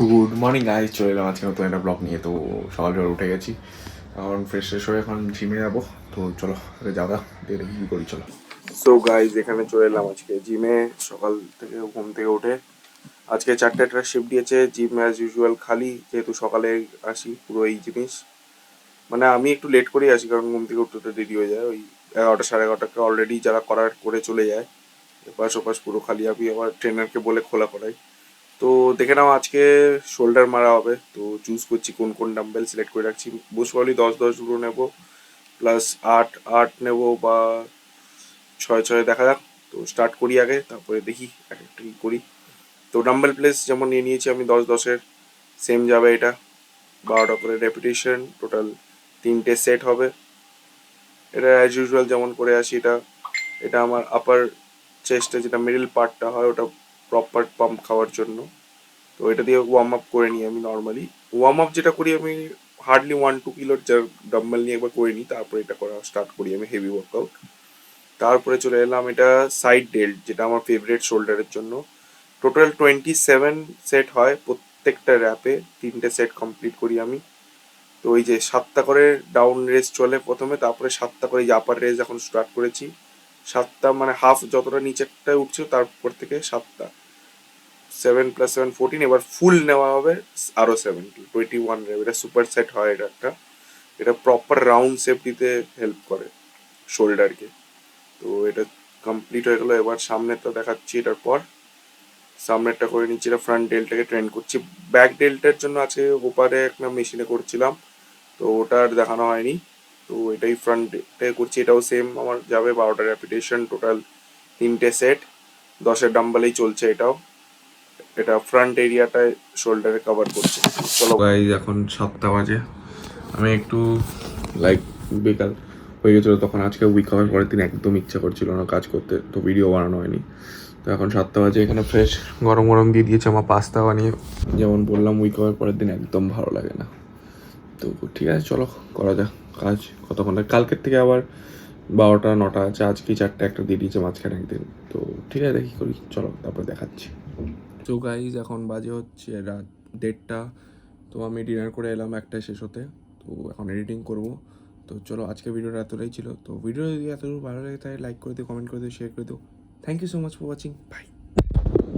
Good morning guys, চলে এলাম আজকে নতুন একটা ব্লগ নিয়ে। তো সকালবেলা উঠে গেছি, এখন ফ্রেশ হয়ে এখন জিমে যাবো। তো চলো আগে যাওয়া দিয়ে দেখি কী করি, চলো। সো গাইজ, এখানে চলে এলাম আজকে জিমে। সকাল থেকে ঘুম থেকে উঠে আজকে 4টা শিফট দিয়েছে। জিম অ্যাজ ইউজুয়াল খালি, যেহেতু সকালে আসি পুরো এই জিনিস। মানে আমি একটু লেট করেই আসি, কারণ ঘুম থেকে উঠতে দেরি হয়ে যায়। ওই 11টা সাড়ে 11টাকে অলরেডি যারা করার করে চলে যায়। এপাশ ওপাশ পুরো খালি, আমি আবার ট্রেনারকে বলে খোলা করাই। তো দেখে নাও, আজকে শোল্ডার মারা হবে। তো চুজ করছি কোন কোন ডাম্বেল সিলেক্ট করে রাখছি। বুশ বলি 10-10 দুটো নেবো, প্লাস 8-8 নেবো, বা 6-6 দেখা যাক। তো স্টার্ট করি আগে, তারপরে দেখি এক একটা কী করি। তো ডাম্বেল প্লেস যেমন নিয়ে নিয়েছি আমি 10-10-এর, সেম যাবে এটা। 12টা করে রেপিটেশন, টোটাল 3টে সেট হবে। এটা অ্যাজ ইউজুয়াল যেমন করে আসি। এটা এটা আমার আপার চেস্টে যেটা মিডল পার্টটা হয়, ওটা প্রপার পাম্প খাওয়ার জন্য। তো এটা দিয়ে ওয়ার্ম আপ করে নিই আমি নর্মালি। ওয়ার্ম আপ যেটা করি আমি, হার্ডলি 1-2 কিলোর যার ডাম্বেল নিয়ে একবার করে নিই, তারপরে এটা করা স্টার্ট করি আমি হেভি ওয়ার্কআউট। তারপরে চলে এলাম এটা সাইড ডেল্ট, যেটা আমার ফেভারিট শোল্ডারের জন্য। টোটাল 27 সেট হয় প্রত্যেকটা র্যাপে, 3টে সেট কমপ্লিট করি আমি। তো ওই যে 7টা করে ডাউন রেস চলে প্রথমে, তারপরে 7টা করে আপার রেস এখন স্টার্ট করেছি। 7টা মানে হাফ যতটা নিচেরটায় উঠছে, তারপর থেকে 7টা, 7+7 14। এবার ফুল নেওয়া হবে আরো 7, 21 রেপ। এটা সুপার সেট হয়, এটা একটা, এটা প্রপার রাউন্ড শেপ দিতে হেল্প করে শোল্ডারকে। তো এটা কমপ্লিট হয়ে গেলো। এবার সামনেরটা দেখাচ্ছি। এটার পর সামনেরটা করে নিচ্ছি, এটা ফ্রন্ট ডেলটাকে ট্রেন করছি। ব্যাক ডেলটার জন্য আছে ওপারে একটা মেশিনে করছিলাম, তো ওটা আর দেখানো হয়নি। তো এটাই ফ্রন্ট ডে করছি। এটাও সেম আমার যাবে 12টা রেপিটেশন, টোটাল 3টে সেট, 10-এর ডাম্বেলেই চলছে এটাও। এটা ফ্রন্ট এরিয়াটায় শোল্ডারে কভার করছে। চলো গাইজ, এখন 7টা বাজে। আমি একটু লাইক বেকার হয়ে গেছিলো তখন। আজকে উইক হওয়ার পরের দিন একদম ইচ্ছা করছিল না কাজ করতে, তো ভিডিও বানানো হয়নি। তো এখন 7টা বাজে, এখানে ফ্রেশ গরম গরম দিয়ে দিয়েছে আমার পাস্তা বানিয়ে। যেমন বললাম, উইক হওয়ার পরের দিন একদম ভালো লাগে না। তো ঠিক আছে, চলো করা যাক কাজ। কতক্ষণ লাগে কালকের থেকে আবার 12টা 9টা আছে, আজকে 4টে একটা দিয়ে দিয়েছে মাঝখানে একদিন। তো ঠিক আছে, দেখি করি, চলো তারপর দেখাচ্ছি। তো গাইজ, এখন বাজে হচ্ছে রাত 1:30। তো আমি ডিনার করে এলাম 1টায় শেষ হতে। তো এখন এডিটিং করব। তো চলো, আজকে ভিডিওটা এতটাই ছিল। তো ভিডিও যদি এতটুকু ভালো লাগে তাহলে লাইক করে দিও, কমেন্ট করে দিও, শেয়ার করে দিও। Thank you so much for watching, by.